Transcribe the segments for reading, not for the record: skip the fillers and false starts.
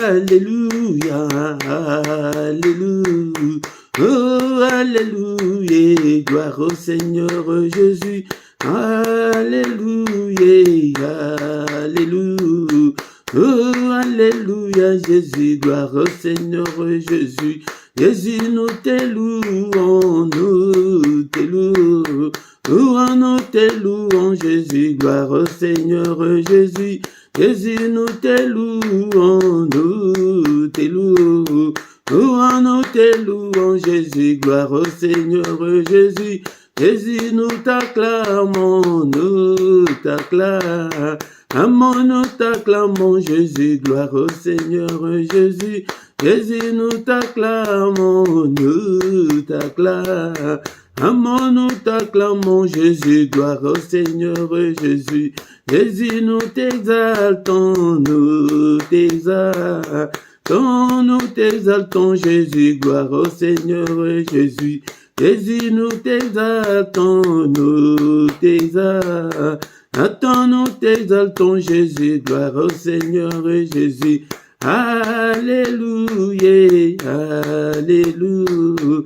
Alléluia, Alléluia. Oh, Alléluia, gloire au Seigneur Jésus. Alléluia, Alléluia. Oh, Alléluia, Jésus, gloire au Seigneur Jésus. Jésus, nous te louons, nous te louons. Nous te louons, Jésus, gloire au Seigneur Jésus. Jésus, nous te louons, nous te louons. Nous te louons, Jésus, gloire au Seigneur Jésus. Jésus, nous t'acclamons, nous t'acclamons, nous t'acclamons, Jésus, gloire au Seigneur Jésus. Jésus, nous t'acclamons, nous t'acclamons, Jésus, gloire au Seigneur Jésus. Jésus, nous t'exaltons, nous t'exaltons, Jésus, gloire au Seigneur Jésus. Jésus, nous t'exaltons, nous t'exaltons, Jésus, gloire au Seigneur Jésus. Alléluia, Alléluia,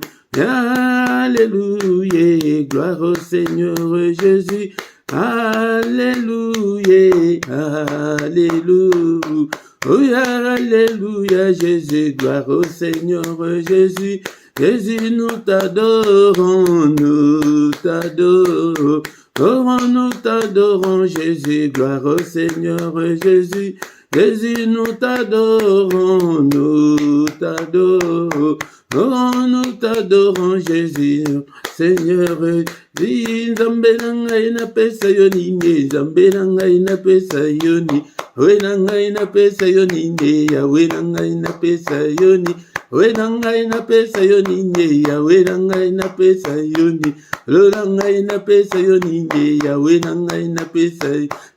Alléluia, gloire au Seigneur Jésus. Alléluia, Alléluia, oh, Alléluia, Jésus, gloire au Seigneur Jésus. Jésus, nous t'adorons, nous t'adorons. Nous t'adorons, Jésus, gloire au Seigneur Jésus. Jésus, nous t'adorons, nous t'adorons. Nous t'adorons, Jésus, Seigneur. Zambelanga ina pesa yoni, Zambelanga ina pesa yoni. Wenanga ina pesa yoni, Wenanga ina pesa yoni. Wenanga ina pesa yoni, Wenanga ina pesa yoni. Lolanga ina pesa yoni, Wenanga ina pesa.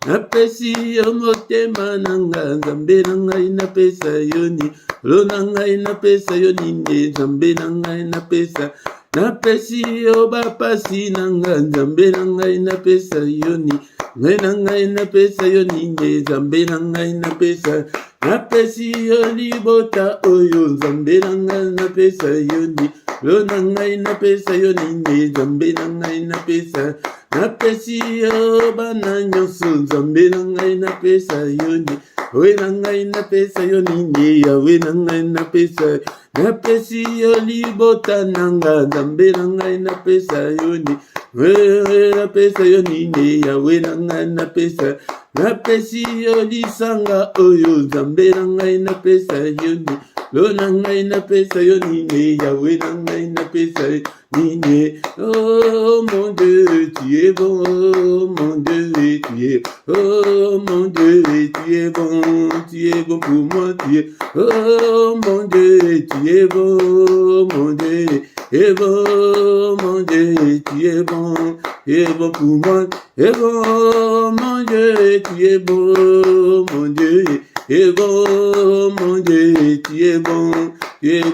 Napesi yomotema nanga, Zambelanga ina pesa yoni. Lolanga ina pesa yoni, Zambelanga ina pesa. Napesi yo bapasi nanga, Nzambe nanga ina pesa yoni. Nanga ina pesa yoni, Nzambe nanga ina pesa. Napesi yo libota oyo, Nzambe nanga ina pesa yoni. Lo nanga ina pesa yoni, Nzambe nanga ina pesa. Napesi yo bana nyonso, Nzambe nanga ina pesa yoni. We nanga ina pesa yoni, Yawe nanga ina pesa. Napesi yo libota nanga, Nzambe nanga ina pesa yoni. We na pesa yoni, Yawe nanga ina pesa. Napesi yo lisanga oyo, Nzambe nanga ina pesa yoni. Lo nanga ina pesa yoni, Yawe nanga ina pesa yoni. Oh mon Dieu, tu es bon, oh mon Dieu, tu es. Oh mon Dieu, tu es bon pour moi, tu es. Oh mon Dieu, tu es bon, mon Dieu, tu es bon, mon Dieu, tu es bon pour moi, tu es bon, mon Dieu, tu es bon, mon Dieu, tu es bon, mon Dieu, tu es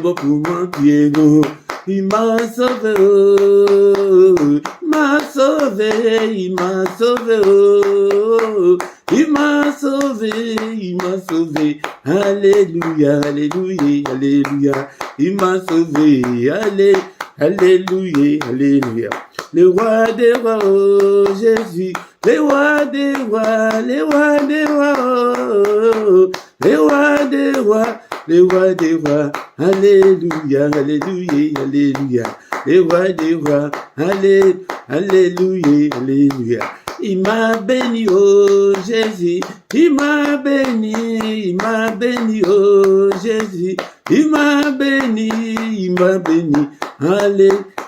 bon pour moi, tu es bon. Il m'a sauvé, oh, il m'a sauvé, il m'a sauvé, oh, il m'a sauvé, il m'a sauvé. Alléluia, alléluia, alléluia. Il m'a sauvé, alléluia, alléluia. Le roi des rois, oh, Jésus. Le roi des rois, le roi des rois, oh, le roi des rois. Le roi des rois, alléluia, alléluia, alléluia. Le roi des rois, alléluia, alléluia. Il m'a béni, oh Jésus. Il m'a béni, oh Jésus. Il m'a béni,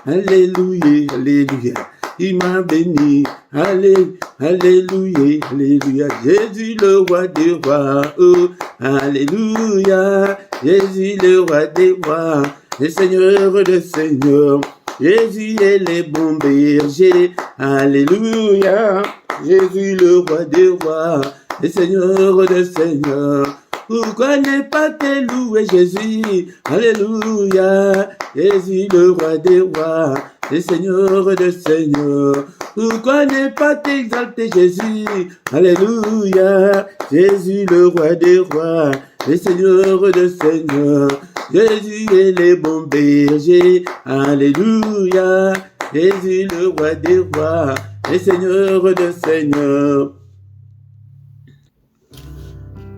alléluia, alléluia. Il m'a béni, alléluia, alléluia. Jésus le roi des rois, oh, alléluia. Jésus le roi des rois, le Seigneur des seigneurs. Jésus est le bon berger, alléluia. Jésus le roi des rois, le Seigneur des seigneurs. Pourquoi ne pas te louer Jésus, alléluia. Jésus le roi des rois, le Seigneur des seigneurs. Pourquoi ne pas t'exalter Jésus, alléluia. Jésus le roi des rois, le Seigneur de Seigneurs. Jésus est le bon berger, alléluia. Jésus le roi des rois, le Seigneur de Seigneurs.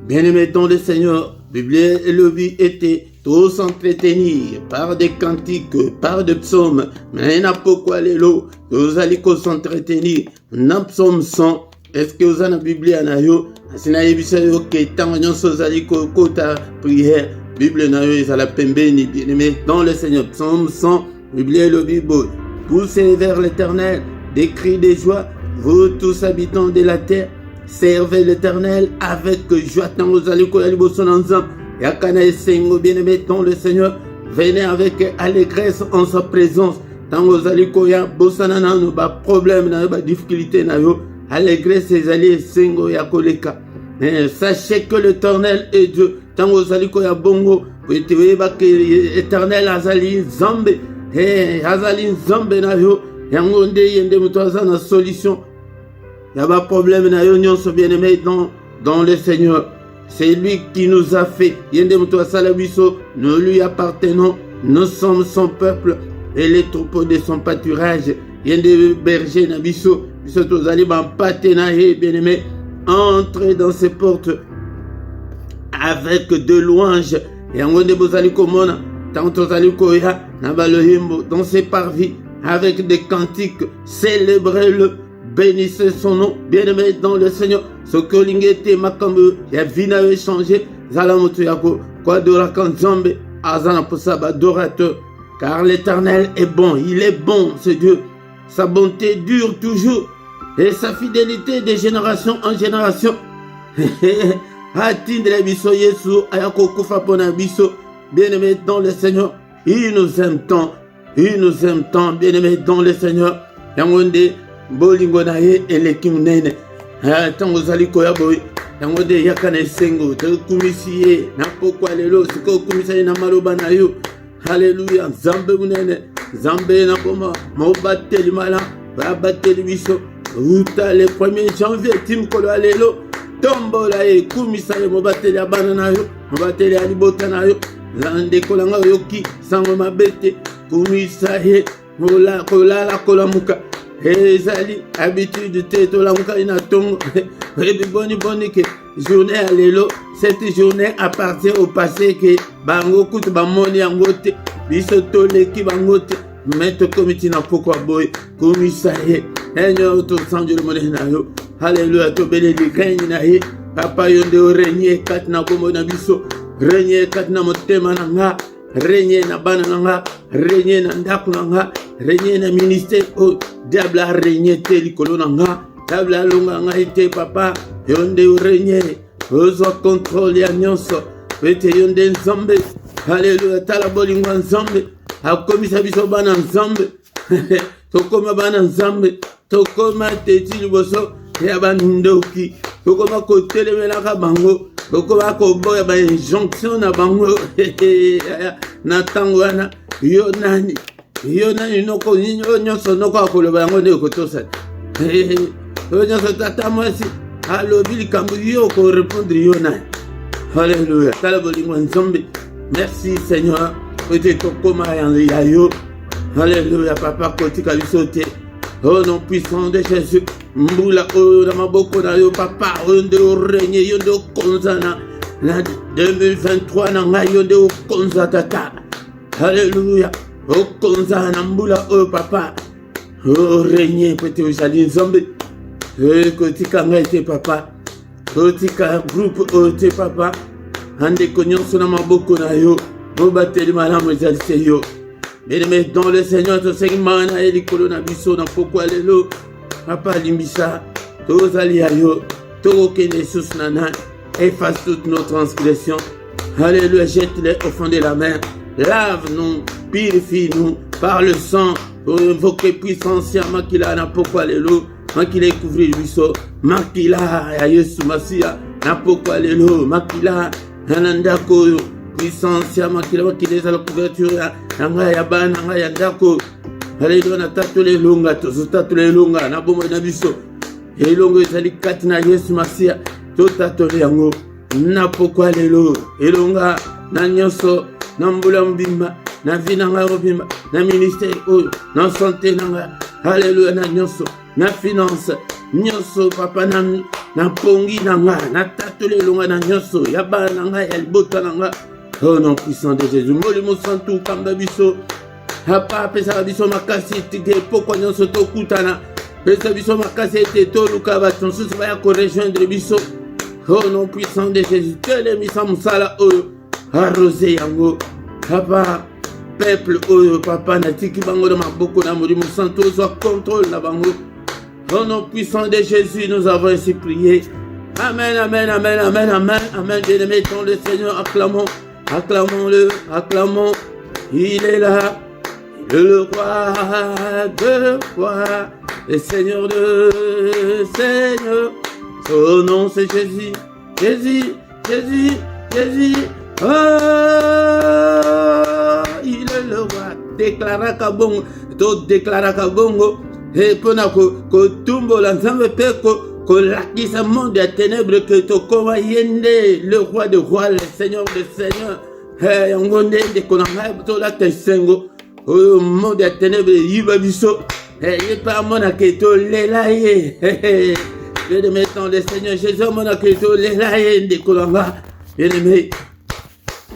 Bien-aimés dans le Seigneur, Bible et le vie étaient tous s'entretenir par des cantiques, par des psaumes. Mais n'a pourquoi les lots, vous allez s'entretenir. N'a psaume 100. Est-ce que vous avez la Bible à nayo? Sina yebisa yo ke tango nyonso zali ko kota prière. Bible na yo ezala pembeni, bien-aimés dans le Seigneur. Psaume 100, Bible et le Bible. Poussez vers l'Éternel des cris de joie, vous tous habitants de la terre. Servez l'Éternel avec joie. Tango zali ko yali boson ensemble. Yakana esengo, bien-aimés dans le Seigneur. Venez avec allégresse en sa présence. Tango zali ko ya bosana na no ba problème na ba difficulté na yo. Allégresse ses alliés sengo ya koleka. Sachez que l'Éternel est Dieu. Tango zali ko ya bongo. Vous ba que l'Éternel azali zambe. Azali zambe na yo. Yango nde yende mutoza na solution. Il n'y a pas de problème, nous sommes bien-aimés dans le Seigneur. C'est lui qui nous a fait. Nous lui appartenons. Nous sommes son peuple et les troupeaux de son pâturage. Yende berger nabiso. Bien-aimés, entrez dans ses portes avec de louanges. Dans ses parvis avec des cantiques. Célébrez-le. Bénissez son nom, bien-aimé dans le Seigneur. Ce que l'ingété makambu, ya vina échangé, zalamoto yako, quoi d'orakan zambe, azana posaba adorateur. Car l'Éternel est bon, il est bon, ce Dieu. Sa bonté dure toujours, et sa fidélité de génération en génération. Atindre biso Yesu, ayako kufa pona biso, bien-aimé dans le Seigneur. Il nous aime tant, bien-aimé dans le Seigneur. Yangonde, bolingo na ye elekim nene tango zali koya boy tango de yakana esengo te kumisiye na pokwa lelo siko kumisiye na maloba na yo. Haleluya. Zambe munene, zambe na boma mobateli mala babateli biso uta le 1er janvier tim kolo lelo tombola e kumisiye mobateli abana na yo, mobateli alibota na yo lande kolanga yoki sango mabete kumisiye mola kolala kolamuka. Ezali habitude te to la muka ina tongo. Boni que journée à l'élo, cette journée appartient au passé que bango kut ba moni angote biso to leki bangote mettre comité na pourquoi boy komisaye enyo to sanjo le modena yo. Alléluia to bele di gagne na ye papa yonde o régner kat na komo na biso régner kat na motema na nga régner na bana na nga régner na ndako na nga régner na ministère o diable a régné te likolo na nga diable a longa nga ite papa yonde o régner ozo contrôle ya nyonso pete yonde nzambe. Alléluia tala bolingo nzambe akomisa biso bana nzambe tokoma bana nzambe tokoma teti liboso ya bandoki tokoma kotelemelaka bango tokoma koboya ba injonction na bango na tango wana yo nani noko nyonso noko akoloba yango nde kotosa yo nyonso tata mwasi alobi likambo yo korépondre yo nani. Alléluia tala bolingo nzambe. Merci Seigneur ete tokoma ya yo. Alléluia papa kotika biso te. Au nom puissant de Jésus, mbula o na maboko na yo papa onde o régner yonde o konzana na 2023 na ngai yonde o konza tata. Alléluia o konzana mbula o papa o régner pete o jali nzambe kotika ngai te papa kotika groupe o te papa ande konyonso na maboko na yo o bateli malamu ezali se yo. Bien-aimés dans le Seigneur, to segment na elikolo na biso na pokwa lelo papa limbisa tozali ayo tokende sus nana efface toutes nos transgressions. Alléluia, jette-les au fond de la mer, lave-nous, purifie-nous par le sang pour invoquer puissance ya makila na pokwa lelo makila couvrir biso makila ya Yesu Masia na pokwa lelo makila nananda koyo puissance ya makila makila za la couverture ya nga ya bana nga ya ndako. Alléluia na tatule longa to tatule longa na bomo na biso elongo ezali kati na Yesu Masia to tatule yango na pokwa lelo elonga na nyonso na mbula mbimba na vie nanga robimba na ministère oyo na santé nanga haleluya na nyonso na finance nyonso papa na pongi nanga na tatoli elonga na nyonso ya bana nanga ya libota nanga au nom puissant de Jésus molimo santu kamba biso papa apesaka biso makasi tike pokwa nyonso tokutana pesa biso makasi ete toluka bato mosusu baya korejoindre biso au nom puissant de Jésus telemisa mosala oyo arrose yango papa peuple oyo papa natiki bango na maboko na molimo santu ozwa contrôle na bango au nom puissant de Jésus nous avons ainsi prié. Amen, amen, amen, amen, amen, amen. Bien-aimés dans le Seigneur, acclamons, acclamons-le, acclamons. Il est là, le roi de roi, le Seigneur de Seigneur. Son nom c'est Jésus, Jésus, Jésus, Jésus. Oh, il est le roi. Déclara Kabongo, to déclara Kabongo. Et pona ko tumbo la nzambe peko ko lakisa monde ya ténèbres que to koma yende le roi de rois le seigneur de seigneurs yango ndende ko na to la tesengo o monde ya ténèbres yiba biso ye pa mona ke to lela ye je de mettre le seigneur Jésus mona ke to lela ye nde ko nga bien aimé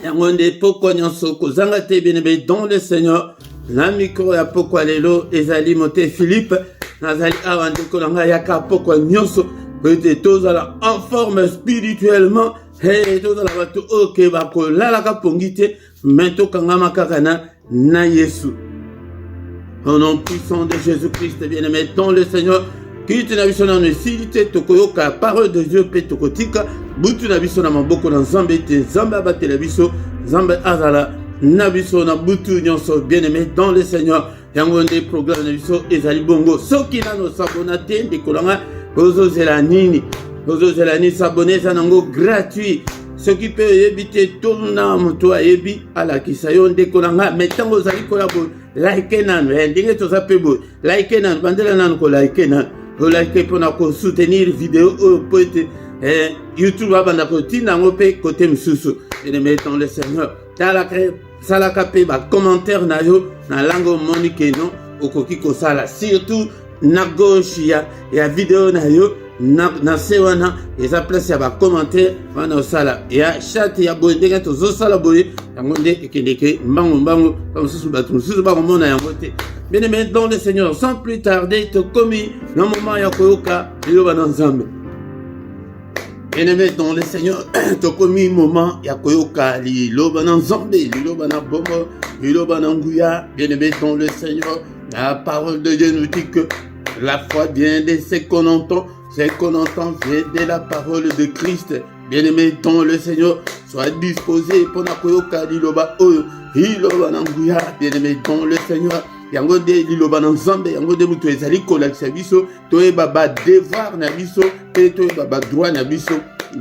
yango nde poko nyonso ko zanga te bien aimé dans le seigneur. Na micro ya pokwa lelo ezali mote Philippe nazali awa ndeko nanga yaka pokwa nyonso peut-être tozala en forme spirituellement tozala bato oke bakolalaka pongi te mais tokangama kaka na Yesu. Au nom puissant de Jésus-Christ bien-aimé dans le Seigneur kiti na biso na nesilite tokoyoka parole de Dieu pe tokotika butu na biso na maboko na Nzambe te Nzambe abatela biso Nzambe azala Nabiso na butu nyonso bien-aimé dans le Seigneur yango nde programme na biso ezali bongo soki nano s'abona te ndekolanga ozozela nini s'abonner za nango gratuit soki pe oyebi te tona moto ayebi alakisa yo ndekolanga mais ntango ozali koya bo like nano ndenge toza pe bo like nano bandela nano ko like nano like mpona kosoutenir video oyo po ete YouTube abanda kotinda yango mpe kote mosusu bien-aimé dans le Seigneur salaka pe ba commentaire na yo na langue monique non okoki ko sala surtout na gauche ya video na yo na sewana eza place ya ba commentaire wana sala ya chat ya bondeka to zo sala boye yango nde ekendeke mbango comme ça ba tout ça ba mona yango te bien-aimé dans le Seigneur sans plus tarder to komi na moment ya koyoka yo ba Nzambe. Bien-aimé dans le Seigneur, tokomi moment ya koyoka liloba na Nzambe, liloba na bombo, liloba na nguya. Bien-aimé dans le Seigneur, la parole de Dieu nous dit que la foi vient de ce qu'on entend vient de la parole de Christ. Bien-aimé dans le Seigneur, sois disposé pour na koyoka liloba oyo, liloba na nguya. Bien-aimé dans le Seigneur, yango de liloba na Nzambe, yango de mutu ezali kolakisa biso, toyeba ba devoir na biso, pe toyeba ba droit na biso.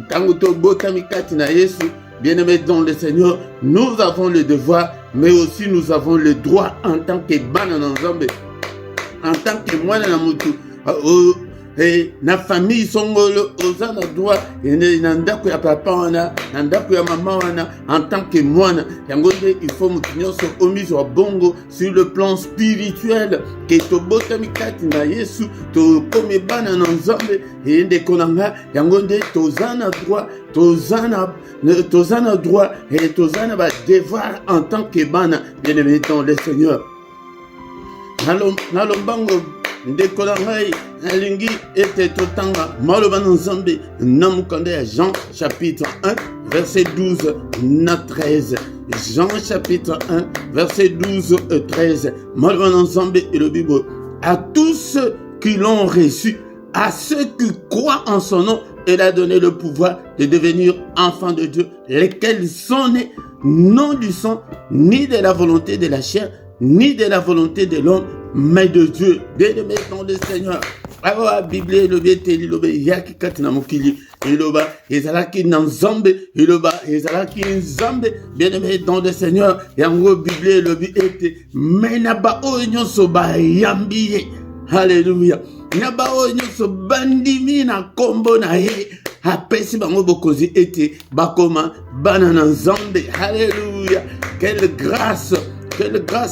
Tango to botami kati na Yesu, bien-aimé dans le Seigneur, nous avons le devoir, mais aussi nous avons le droit en tant que bana na Nzambe, en tant que mwana na mutu. Na famille songolo ozana droit na ndako ya papa wana na ndako ya mama wana en tant que mwana yango nde il faut mutu nyonso omise wa bongo sur le plan spirituel ke tobotami kati na Yesu tokome bana na Nzambe nde konanga yango nde tozana droit tozana droit et tozana ba devoir en tant que bana bien-aimé dans le Seigneur. Nalombango ndeko na ngai nalingi ete totanga maloba na Nzambe na mokanda ya Jean chapitre 1 verset 12 na 13. Jean chapitre 1 verset 12 et 13. Maloba na Nzambe et le Bible. À tous ceux qui l'ont reçu, à ceux qui croient en son nom, il a donné le pouvoir de devenir enfants de Dieu, lesquels sont nés non du sang, ni de la volonté de la chair, ni de la volonté de l'homme, mais de Dieu. Bien-aimé dans le Seigneur. Alors la Bible le bete liloba yaki katina mokili liloba ezalaki na Nzambe liloba ezalaki Nzambe bien-aimé dans le Seigneur yango Bible le bete menaba o nyonso ba yambiye. Alléluia. na bao nyonso bandimi na kombo na ye apesi bango bokonzi ete bakoma bana na Nzambe. Alléluia. Quelle grâce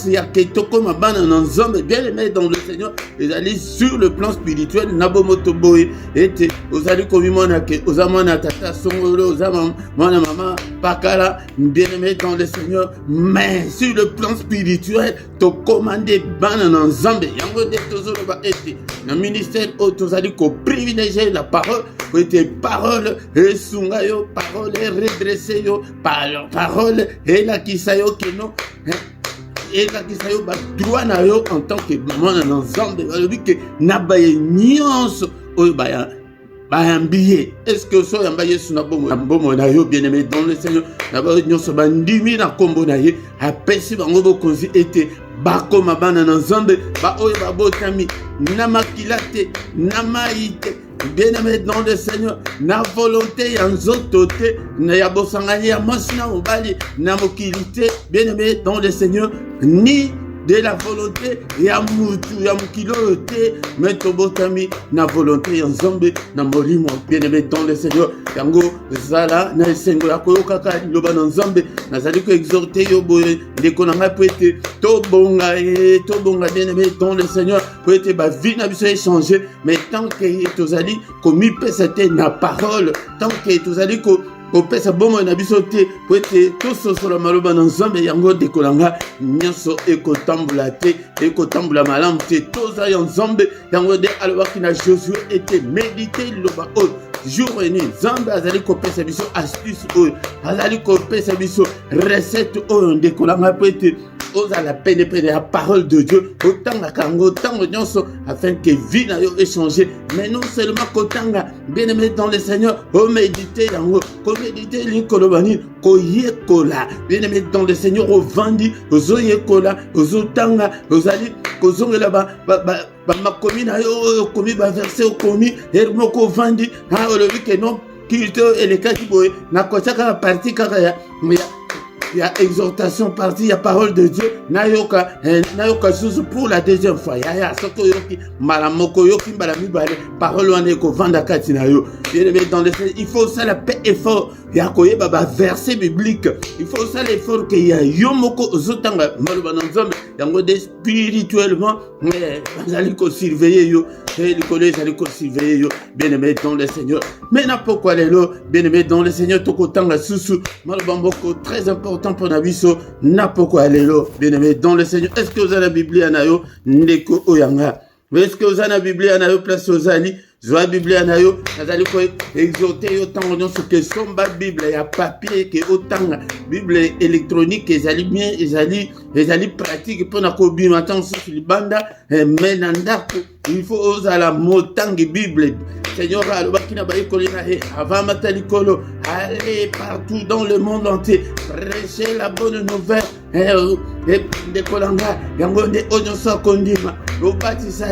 il y a Ketoko Mabana dans Nzambe, bien aimé dans le Seigneur, ils allaient sur le plan spirituel, Nabomotoboy, était aux allées comme monake, aux amana tata, songolo, aux amana mama, pakala, bien aimé dans le Seigneur, mais sur le plan spirituel, tu commandes bana dans Nzambe, yango de tozolo ba ete, le ministère aux allées ko privilégier la parole, pour être parole, et sungayo, parole, et redresser yo, parole, et la kisayo keno, et la kisayo ba droit na yo en tant que maman dans Nzambe balobi que na baye nyonso oyo baya bayambiye. Est-ce que so yambaye suna bomo na yo bien aimé dans le Seigneur na ba nyonso bandimi na kombo na ye apesi bango bokonzi ete bakoma bana na Nzambe ba oyo babotami na makilate na maite. Bien-aimé dans le Seigneur, na volonté ya nzoto te, na ya bosangani ya mwasi na mobali, na mokilité, bien-aimé dans le Seigneur, ni de la volonté ya mutu ya mokilo te, mais tobotami na volonté ya Nzambe na molimo. Bien-aimé dans le Seigneur, yango zala na esengo ya koyokaka liloba na Nzambe, nazali ko exhorter yo boye ndeko na ngai po ete tobonga bien-aimé dans le Seigneur, po ete ba vie na biso échanger, mais tant que tozali komi pesa te na parole, tant que tozali ko kopesa bomo na biso te po ete tososola maloba na Nzambe yango dekolanga nyonso ekotambola te, ekotambola malamu te, toza ya Nzambe yango de alobaki na Josué ete méditer liloba oyo jour et nuit. Nzambe azali kopesa biso astuce oyo, azali kopesa biso recette oyo ndekolanga po ete ozala pene la parole de Dieu otanga kango tango nyonso afin que vie na yo échanger, mais non seulement kotanga bien-aimé dans le Seigneur o méditer yango ko méditer likolobani ko yekola bien-aimé dans le Seigneur o vandi ozo yekola ozo tanga ozali kozongela ba makomi na yo komi ba verset komi moko vandi ha olobi que non kilito elekaki boye na kotaka partie kaka il y a exhortation partie, il y a parole de Dieu. Nayoka sous pour la deuxième fois. Ya soko yoki malamoko yoki balami bale parole wane ko vanda kati na yo. Bien-aimé dans le Seigneur, il faut ça la paix effort. Ya koye baba verset biblique. Il faut ça l'effort que ya yomoko zotanga maloba na Nzambe yango de spirituellement mais bazali ko surveiller yo. Et le collège allait ko surveiller yo. Bien-aimé dans le Seigneur. Mais na pourquoi lelo bien-aimé dans le Seigneur tokotanga susu maloba mboko très important pour Nabiso, n'a pourquoi lelo, bien-aimé dans le Seigneur. Est-ce que vous avez la Bible anayo, ndeko oyanga? Est-ce que vous avez la Bible anayo, place aux ali? Zoa Bible anayo, nazali ko exhorter yo tango nyonso que somba Bible ya papier que autant Bible électronique ezali bien, ezali pratique pour na ko bima tant sur libanda mais nandako il faut oser la motangi Bible. Seigneur, avant Matalikolo, allez partout dans le monde entier, prêchez la bonne nouvelle. De Kolanga, Yangonde Onyosa Kondima, Robatisa,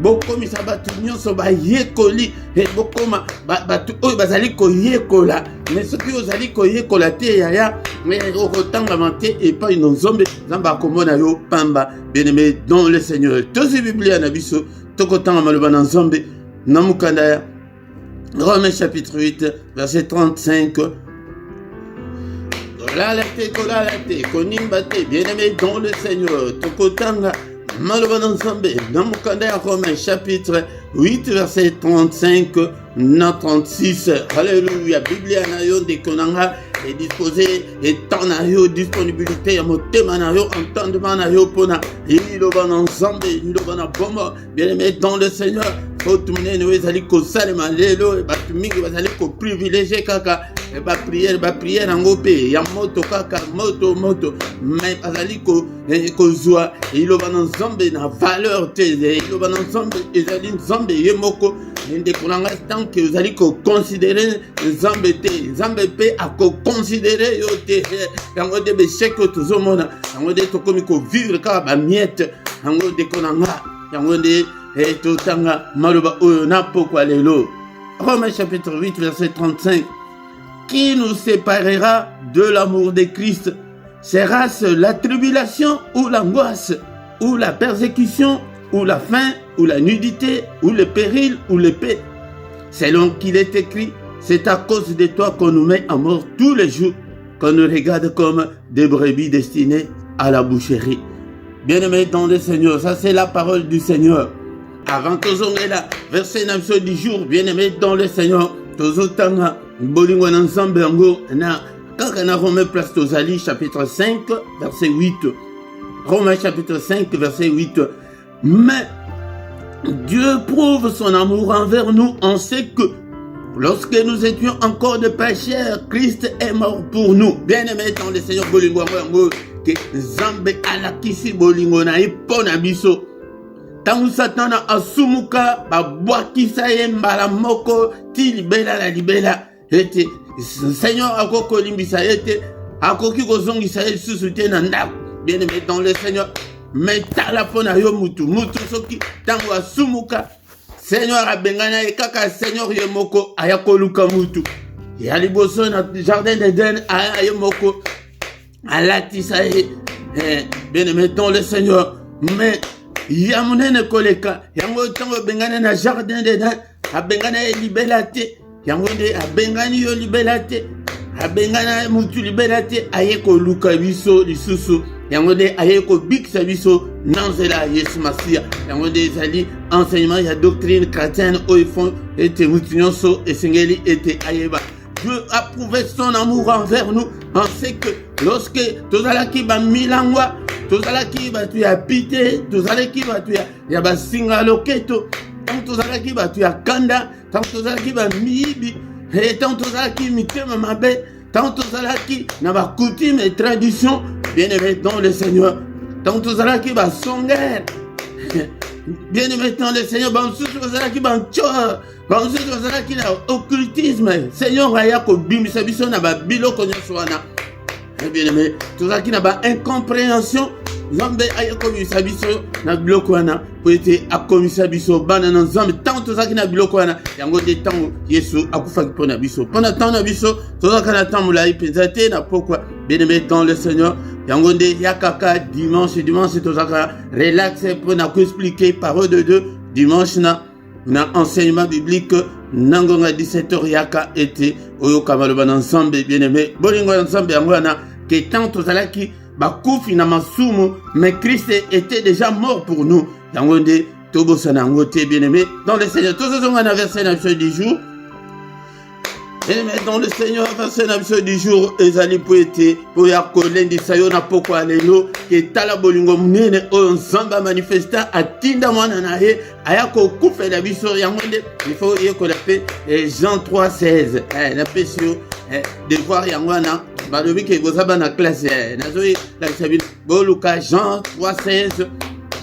Bokomi Sabatu Nyonso, Yekoli, et Bokoma, Batu Bazaliko Yekola, mais ce qui Ozaliko Yekola, Yaya, mais autant lamenté et pas une zombie, Zamba Komonayo, Pamba, bien-aimé dans le Seigneur. Tous ces Bibliens Nabiso, Tokotan Maloban Zombie. Namukandaya, Romains chapitre 8, verset 35. Kolalate, konimbate, bien-aimé dans le Seigneur. Tokotanga, Maloban Zombie. Namukandaya, Romains chapitre 8, verset 35, 36. Alléluia. Biblia nayo de konanga est disposé et tant nayo disponibilité à motema nayo entendement nayo pona. Il va ensemble, il va bomba. Bien-aimé dans le Seigneur. Faut tout mener nous ezali ko salema lelo ba tumingi bazali ko privilégier kaka ba prière ngope ya moto kaka moto mais bazali ko zwa ilo bana Nzambe na valeur te ilo bana Nzambe ezali Nzambe yemoko ndé kolanga tant que ezali ko considérer Nzambe te Nzambe pe a ko considérer yo te yango de be chèque tout mona yango de to komi ko vivre ka ba miette yango de kolanga yango de et tout tanga maluba na pourquoi lelo. Romains chapitre 8 verset 35. Qui nous séparera de l'amour de Christ? Sera-ce la tribulation ou l'angoisse ou la persécution ou la faim ou la nudité, ou le péril, ou l'épée. Selon qu'il est écrit, c'est à cause de toi qu'on nous met à mort tous les jours, qu'on nous regarde comme des brebis destinées à la boucherie. Bien-aimés dans le Seigneur, ça c'est la parole du Seigneur. Avant que nous là, verset 9 du jour, bien-aimés dans le Seigneur, tozotanga bolingo na nzambe yango na kaka na Romains place tozali chapitre 5 verset 8. Romains chapitre 5 verset 8. Mais Dieu prouve son amour envers nous en ce que lorsque nous étions encore de pécheurs, Christ est mort pour nous. Bien-aimés dans le Seigneur, bolingo yango que nzambe alakisi bolingo na ipona biso. Tangu Satana asumuka babwakisa ye mbala moko ti libela la libela ete Seigneur akoko limbisa ete akoki kozongisa ye lisusu te na ndako. Bien-aimé dans le Seigneur, mais tala pona yo mutu soki tangu asumuka Seigneur abengana ye kaka Seigneur ye moko ayakoluka mutu ya liboso na jardin d'Eden aya ye moko alatisa ye. Bien-aimé dans le Seigneur, mais yamunene koleka yango tango bengana na jardin d'Eden abengana ye libela te yango nde abengani yo libela te abengana mutu libela te aye koluka biso lisusu yango nde aye kobikisa biso na nzela Yesu Masiya yango nde ezali enseignement ya doctrine chrétienne oyo font ete mutu nyonso esengeli ete ayeba. Dieu a prouvé son amour envers nous en ce que lorsque tozalaki bamilangwa tozalaki batu ya pite tozalaki batu ya basinga loketo tant tozalaki batu ya kanda tant tozalaki bamiyibi tant tozalaki mitema mabe tant tozalaki na bakoutume et tradition bien-aimé dans le Seigneur tant tozalaki basongere bien-aimé dans le Seigneur bansusu tozalaki banchor bansusu tozalaki na occultisme Seigneur aya kobimisa biso na babiloko nyonso wana. Bien-aimé, tozalaki na ba incompréhension nzambe ayakomisa biso na biloko wana po ete akomisa biso bana na nzambe ntango tozalaki na biloko wana yango nde ntango Yesu akufaki mpo na biso mpo na ntango na biso tozalaka na ntango molai mpenza te na pokwa. Bien-aimé dans le Seigneur yango nde ya kaka dimanche tozalaka relax mpo na koexplike parole de Dieu dimanche na enseignement biblique nangonga 17h yaka ete oyoka maloba na nzambe. Bien-aimé bolingo na nzambe yango wana que tant tozalaki bakufi na masumu mais Christ était déjà mort pour nous yango nde tobosana yango te. Bien-aimé dans le Seigneur tozozonga na verset na biso du jour. Bien-aimé dans le Seigneur verset na biso du jour ezali po ete po ya kolendisa yo na pokwa lelo ke tala bolingo munene oyo nzambe manifesta atinda mwana na ye aya kokufela biso yango nde il faut yekola pe Jean 3:16 na pesio devoir yango wana balobi ke bozaba na classe nazoyi lakisa bino boluka Jean 3:16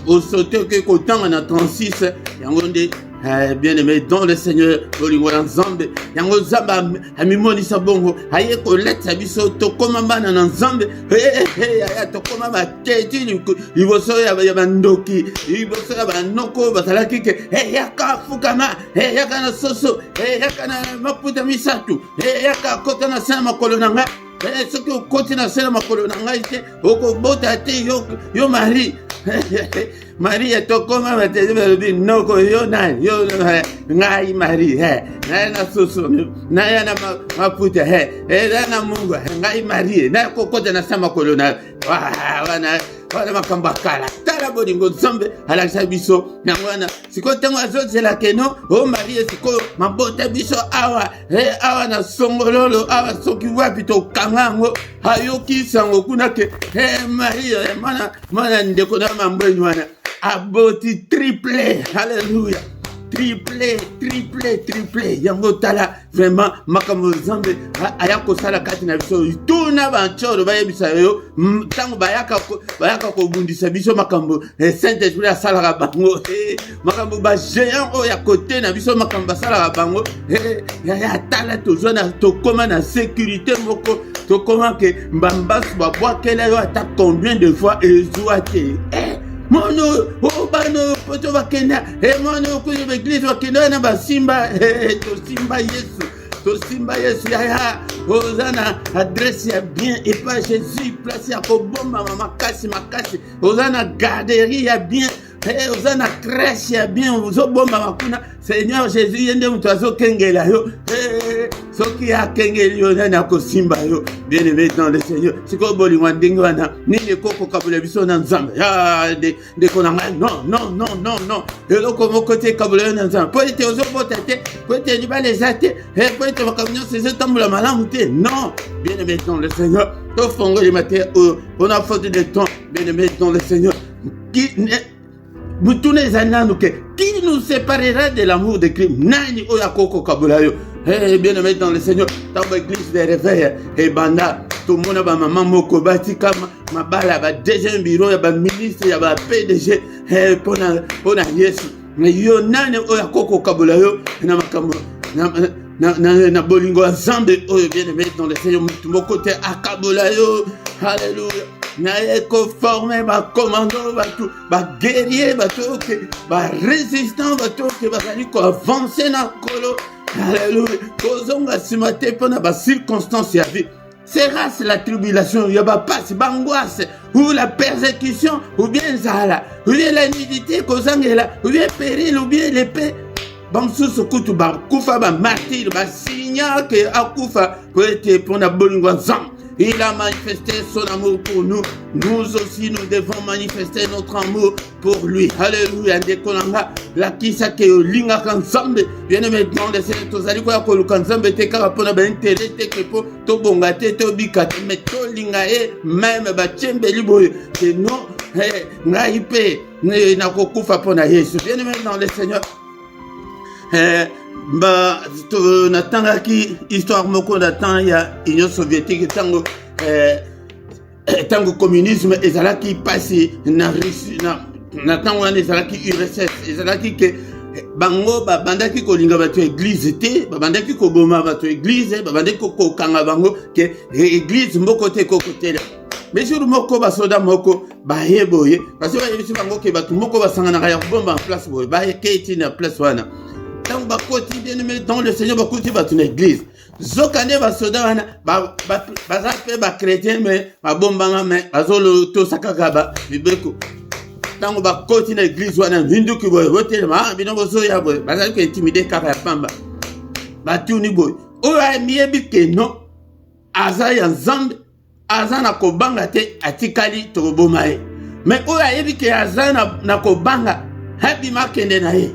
osote ke kotanga na 36 yango nde bien-aimé dans le Seigneur bolingo na nzambe yango nzambe amimonisa bongo aye koleta biso tokoma bana na nzambe aya tokoma baketi liboso ya bandoki liboso ya banoko bazalaki ke yaka fukama yaka na soso yaka na maputa misatu yaka kota na sana makolo na nga soki okoti na sana makolo na ngai te okobota te yo mari Maria tokoma batezi balobi noko yo nani yo ngai Maria ngai na soso ngai na maputa na mungu ngai Maria na kokota na sama kolona wana makamba kala tala bolingo nzambe alakisa biso yango wana sikoyo ntango azozela keno o Maria sikoyo mabota biso awa na songololo awa soki wapi tokanga yango ayokisa yango kuna ke Maria mwana ndeko na mambwenyu wana aboti triplé, alléluia, triplé, yango tala vraiment makambo zambe ayako sala kati na biso tuna banchoro bayebisa yo tango bayaka ko bundisa biso makambo Saint Esprit asala bango makambo ba géant o ya côté na biso makambo asala bango ya tala tozona tokoma na sécurité moko tokoma ke mbambasu babwakela yo ata combien de fois ezuate mono obano poto bakenda mono kuzo beglise bakenda na basimba to simba Yesu ya ozana adresse ya bien et pas Jésus place ya kobomba makasi ozana garderie ya bien ozana crèche ya bien ozobomba makuna Seigneur Jésus yende mutu azokengela yo soki akengeli yo nani akosimba yo bien-aimé dans le Seigneur sikoyo bolingo ndenge wana nini ekokokabula biso na Nzambe ndeko na ngai non eloko moko te ekabula yo na Nzambe po ete ozobota te po ete libala eza te po ete makambo nyonso ezotambola malamu te non bien-aimé dans le Seigneur tofongolema te mpona faute de temps bien-aimé dans le Seigneur qui nous séparera de l'amour de Christ? Nani oyakoko kabulayo. Bien-aimé dans le Seigneur, dans l'église de réveil, et banda, tout le monde a maman moko batika mabala ba deuxième bureau ya ba ministre ya ba PDG pona Yesu. Mais yo nani oyakoko kabulayo na makambo na bolingo ensemble oyo bien-aimé dans le Seigneur mutu moko te akabulayo. Alléluia. Naeko formé ba commando ba guerrier ba toke ba résistant ba toke ba kali ko avancer na kolo. Alléluia. Kozonga simate pona ba circonstance ya vie. Sera-ce la tribulation, ya ba passe bangoisse ou la persécution ou bien zala ou bien la nudité kozangela ou bien péril ou bien l'épée. Bamsusu kutu ba kufa ba martyr ba signal que akufa pour être pour na bolingo ensemble. Il a manifesté son amour pour nous. Nous aussi, nous devons manifester notre amour pour lui. Alléluia. Ndekolanga la kisa ke olinga kanzambe. Bien-aimé dans le Seigneur, tozali ko yakolu kanzambe te kaka pona ba intérêt te ke po to bonga te to bikate mais to linga même ba tchembeli boye. Que non, ngai pe na kokufa pona Yesu. Bien-aimé dans le Seigneur. Natangaki histoire moko datan ya Union soviétique tango communisme ezalaki passé na Russie na tango wana ezalaki URSS ezalaki ke bango babandaki kolinga bato église te babandaki koboma bato église babandaki kokanga bango ke église moko te kokotela mais sur moko basoda moko bayeboye parce que bayebisi bango ke bato moko basanganaka ya kobomba en place boye bayeketi na place wana tant ba quotidien dans le Seigneur ba kuti ba tuna église zokane ba soda wana ba zape ba chrétien mais ba bombanga mais azolo to sakaka ba bibeko tant ba koti na église wana vindu ki boy hotel ma binongo so ya boy ba zape intimider kaka pamba ba tuni boy o ya miebi ke no aza ya Nzambe aza na kobanga te atikali to bomae mais o ya yebi ke aza na kobanga habi makende na ye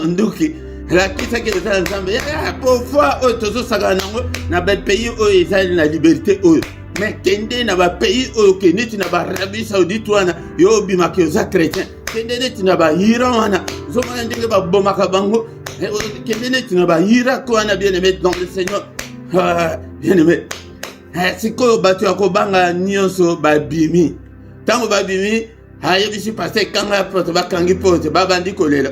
nduki la kisa ke za Nzambe parfois otozo sagana na ba pays o ezali na liberté o mais kende na ba pays o keneti na ba Arabie Saoudite wana yo bima ke za chrétien kende neti na ba Iran wana zo mana ndenge ba bomaka bango kende neti na ba Irak wana bien-aimé dans le Seigneur bien-aimé siko bato akobanga nyonso ba bimi tango ba bimi ayebisi pasteur kanga poto bakangi poto babandi kolela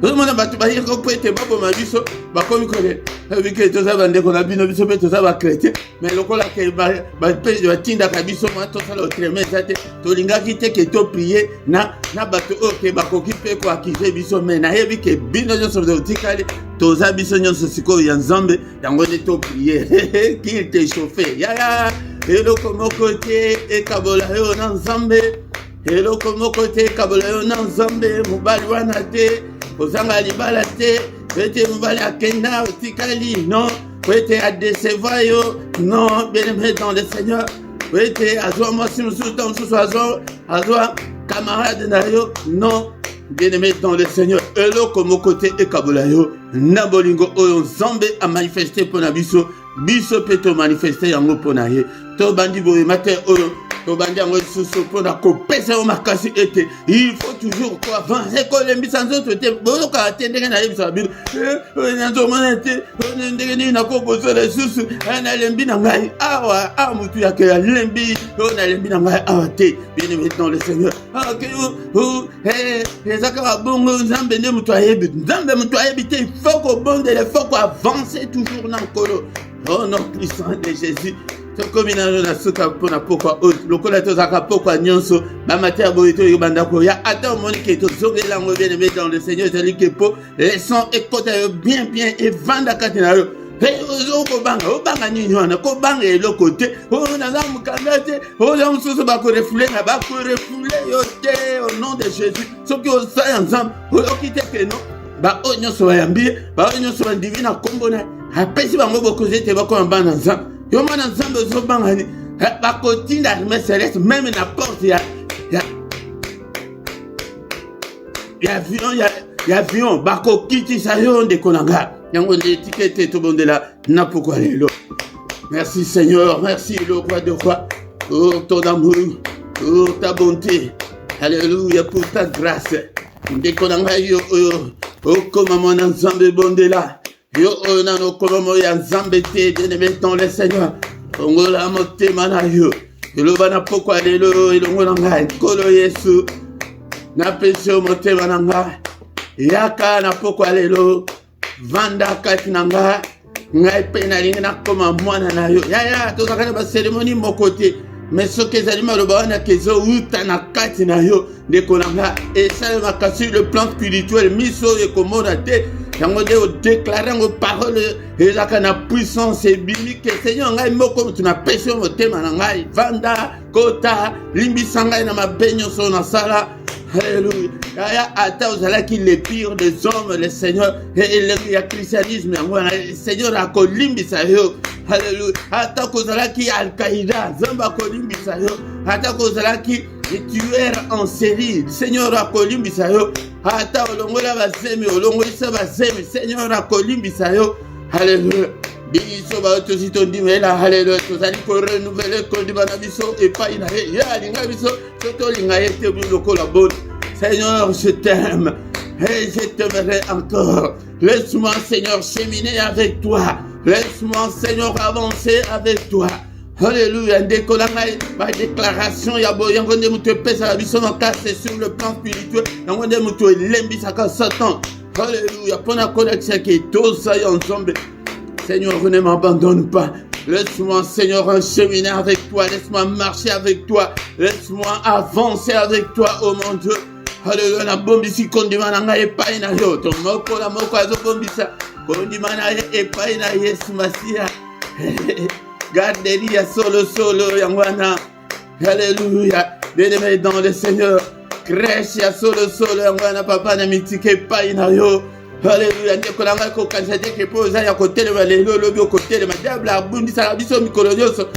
ozomona bato bayeko po ete baboma biso bakomi kolela ebike toza bandeko na bino biso mpe toza bachrétien mais lokola ke batindaka biso mwa tosala otreme eza te tolingaki te ke toprie na bato oyo ke bakoki mpe koakize biso mais nayebi ke bino nyonso otikali toza biso nyonso sikoyo ya Nzambe yango nde toprie qu'il te chauffe yaya eloko moko te ekabola yo na Nzambe eloko moko te ekabola yo na Nzambe mobali wana te ozanga libala te ete mobali akenda otikali non ete adecevoir yo non bien-aimé dans le Seigneur ete azwa mwasi mosusu to mosusu azwa camarade na yo non bien-aimé dans le Seigneur eloko moko te ekabola yo na bolingo oyo Nzambe a manifesté mpona biso mpe tomanifeste yango mpona ye tobandi boye mate oyo tobandi yango lisusu mpona kopesa yo makasi ete il faut toujours koavancer kolembisa nzoto te boyokaka te ndenge nayebisaka bino nazomona te ndenge nini nakobosala lisusu nalembi na ngai awa mutu yake alembi nalembi na ngai awa te bien-aimé dans le Seigneur eza kaka bongo Nzambe nde mutu ayebi Nzambe mutu ayebi te il faut kobondela il faut koavancer toujours na nkolo au nom puissant de Jésus tokominano na suka mpona pokwa oyo lokola tozalaka pokwa nyonso bamatere boye toyo bandako ya ata omoni ke tozongelango bien-aimé dans le Seigneur ezali ke po leson ekota yo bien evanda kati na yo obanga nini wana kobanga eloko te oyo naza mokanda te oyo mosusu bakorefule na bakorefule yo te au nom de Jésus soki osala nzambe oyoki te keno baoyo nyonso bayambi ye baoyo nyonso bandimi na kombo na ye apesi bango bokozi ete bakoma bana nzambe yo mwana nzambe ozobangani bakotinda armée céleste même na porte ya avion bakokitisa yo ndeko na nga yango nde etikete tobondela na pokwa lelo. Merci Seigneur, merci le roi de roi pour ton amour, pour ta bonté, alléluia, pour ta grâce ndeko na nga yo okoma mwana nzambe bondela yo oyo nano okoma moya nzambe te bien-aimé dans le Seigneur ongola motema na yo eloba na pokwa lelo elongo na ngai nkolo Yesu napesi yo motema na ngai yaka na pokwa lelo vanda kati na ngai mpe nalingi nakoma mwana na yo yaya tozalaka na baseremoni moko te mais soki ezali maloba wana kezouta na kati na yo ndeko na nga esalemaka sur le plan spirituel miso oyo ekomona te yango nde odeklare yango parole ezalaka na puissance ebimi ke seigneur ngai moko motu napesi yo motema na ngai vanda kota limbisa ngai na mabe nyonso nasala. Alléluia. Ata ozalaki le pire des hommes, le Seigneur, et le christianisme, le Seigneur a kolimbisa yo. Alléluia. Ata kozalaki Al-Qaïda, Zamba kolimbisa yo. Ata kozalaki tueur en série, le Seigneur a kolimbisa yo. Ata olongola bazemi, olongolisa bazemi, Seigneur a kolimbisa yo. Alléluia. Biso ba tozi tondimela haleluya tozali ko renouveler kondima na biso epai na ye ya linga biso soto linga yete biloko la bonne. Seigneur, je t'aime et je t'aimerai encore. Laisse-moi, Seigneur, cheminer avec toi. Laisse-moi, Seigneur, avancer avec toi. Alléluia. Ma déclaration, yango nde mutu epesa la biso makasi sur le plan spirituel. Yango nde mutu elembisaka Satan. Alléluia. Pona connexion qui tosa ya nzambe. Seigneur, ne m'abandonne pas. Laisse-moi, Seigneur, cheminer avec toi. Laisse-moi marcher avec toi. Laisse-moi avancer avec toi, oh mon Dieu. Alléluia, na bombisi kondima na ngai epai na yo. To moko la moko azo bombisa kondima na ye epai na Yesu Masia. Garderia solo yangwana. Alléluia. Bien-aimé dans le Seigneur. Crèche ya solo yangwana papa na mitike epai na yo. Alléluia. Ndeko na ngai ko kanisa te ke poza ya kotelema lelo lobi okotelema diable abundisa biso mikolo nyonso.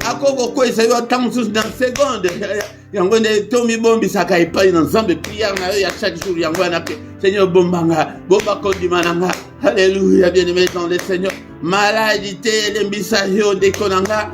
Akoko ko esayo tango sous dans seconde yango ne tomi bombisaka epai na nzambe prière na yo ya chaque jour yango na ke Seigneur bombanga bomba kondima nanga. Alléluia. Bien-aimé dans le Seigneur, maladie te elembisa yo ndeko na nga.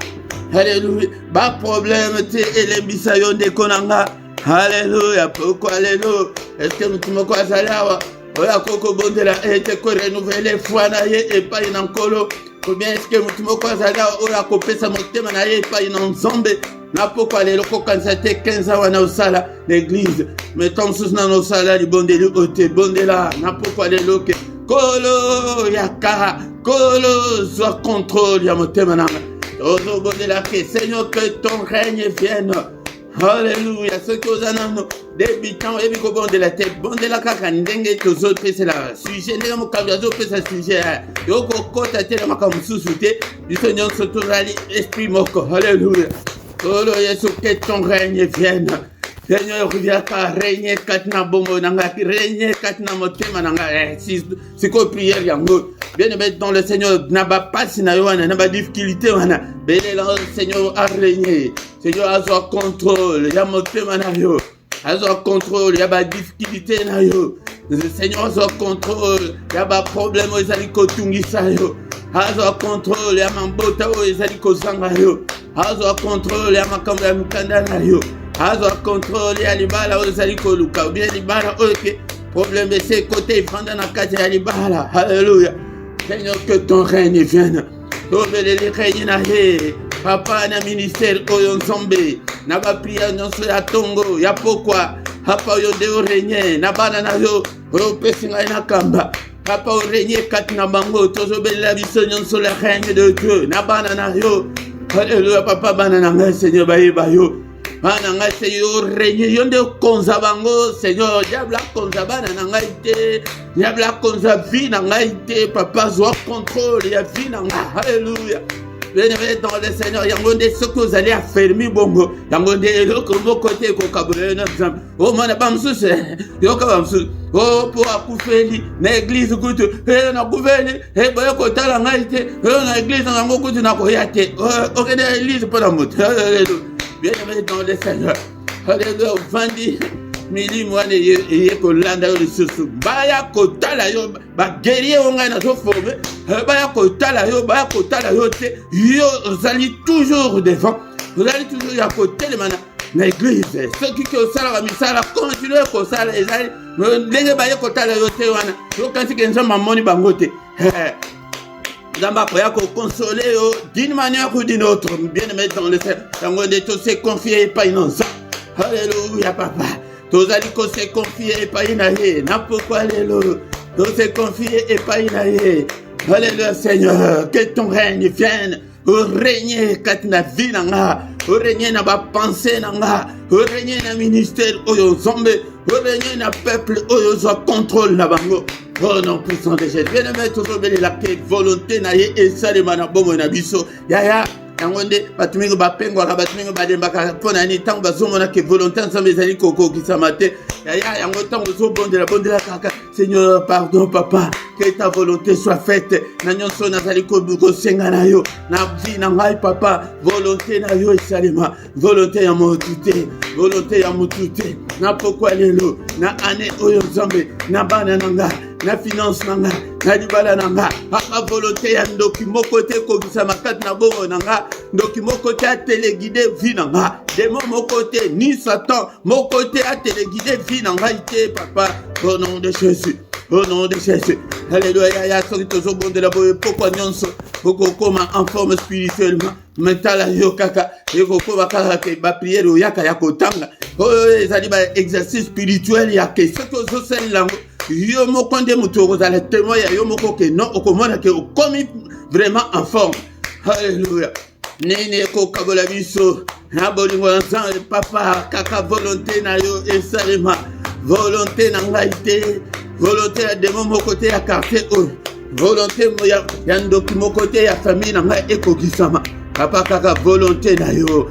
Alléluia. Ba problème te elembisa yo ndeko na nga. Alléluia. Pourquoi alléluia? Est-ce que mutu moko azali awa oya koko bondela ete ko renouveler foi na ye epai na nkolo? Ou bien est-ce que mutu moko azali oya kopesa motema na ye epai na nzambe? Na pokwa lelo kokanisa te 15 ans wana osala l'église mettons mosusu nano osala libondeli ote bondela na pokwa lelo ke kolo yaka kolo zwa contrôle ya motema nanga ozobondela ke Seigneur que ton règne vienne. Alléluia. Ce que vous avez débutant et vous bondela tête bondela kaka ndenge tozopesela sujet ndenge mokambi azopesa sujet yoko kota te na makambo mosusu te biso nyonso tozali esprit moko. Alléluia. Oh Yesu, que ton règne vienne. Seigneur, viens régner katina bombo nanga, régner katina motema nanga. C'est quoi prière yango? Bien aimé dans le Seigneur, n'aba pas na yoana, n'aba difficulté wana. Béné le Seigneur a régné. Seigneur a son contrôle, ya motema na yo. A son contrôle, ya ba difficulté na yo. Le Seigneur a son contrôle, ya ba problème ezali kotungisa yo. A son contrôle, ya mambota ezali kozanga yo. Azwa contrôle ya makambo ya mikanda na yo. Azwa contrôle ya libala ozali koluka. Ou bien libala oke problème c'est côté ifanda na kati ya libala. Alléluia. Seigneur, que ton règne vienne. Obele le règne na he. Papa na ministère oyo nzambe. Na ba prière nyonso ya tongo. Ya pokwa. Papa yo de o règne. Na bana na yo. Oyo pesinga na kamba. Papa o règne kati na bango. Tozobele la biso nyonso le règne de Dieu. Na bana na yo. Alléluia, papa banana, Seigneur, baye bayo. Mananga Seigneur, régner, yonde konzabango, Seigneur, diable konzabana nangaite, diable konzavi nangaite, papa, zoa contrôle, ya vie nanga, alléluia. Bien-aimé dans le Seigneur, yangonde ce que vous allez affermir bongo, yangonde le comme côté ko kabule na exemple. Oh mana bamsuse, yo ka bamsu. Oh pour akufeli na église kutu, na kufeli, boya ko tala ngaite, na église ngango kutu na ko yate. Oh okede église pour la moto. Bien-aimé dans le Seigneur. Alléluia, vandi mili mwane ye ko landa yo lisusu. Baya ko tala yo ba guerrier onga na so forme. Baya ko tala yo te. Yo zali toujours devant. Vous allez toujours à côté de l'église. Ceux qui ont ça, misala continuez ko sala ezali. Ndenge baya ko tala yo te wana. Yo kanti kenza mamoni bangote. Zamba koya ko consoler d'une manière ou d'une autre. Bien-aimé dans le Seigneur. Tango de tous se confier pas innocent. Alléluia papa. Tous allez qu'on se confier et pas inaye. N'a pourquoi alléluia. Tous se confier et pas inaye. Alléluia Seigneur. Que ton règne vienne. Régner katina vie nanga. Régner na ba pensée nanga. Régner na ministère oyo zombe. Régner na peuple oyo zo contrôle na bango. Oh non, puissant de Jésus. Bien-aimé, tout le monde, la volonté na ye et ça les manabomo na biso. Ya. Yangonde batumingo bapengo ka batumingo badembaka pona ni tango bazomona ke volonté ensemble ezali koko kisamate ya yango tango zobondela kaka. Seigneur, pardon papa, que ta volonté soit faite na nyonso nazali ko senga na yo na vie na ngai papa, volonté na yo esalema, volonté ya motute na pourquoi lelo na ane oyo nzambe na bana nanga na finance nanga na libala nanga papa, volonté ya ndoki moko te kobisa makati na bongo nanga, ndoki moko te a téléguider vie nanga, démon moko te ni Satan moko te a téléguider vie nanga ite papa, au nom de Jésus. Au nom de Jésus. Alléluia. Ya soki tozo bonde la boye pourquoi nyonso boko koma en forme spirituellement mental yo kaka yoko koma kaka ke ba prière yo yaka ya kotanga. Oh ezali ba exercice spirituel ya ke soki tozo sel lango yo moko nde mutu kozala témoin ya yo moko ke non okomona ke okomi vraiment en forme. Alléluia. Nene ko kabola biso na bolingo ensemble papa kaka volonté na yo esalema, volonté na ngai te, volonté ya démon moko te ya quartier oyo, volonté ya ndoki moko te ya famille na ngai ekokisama papa kaka volonté na yo.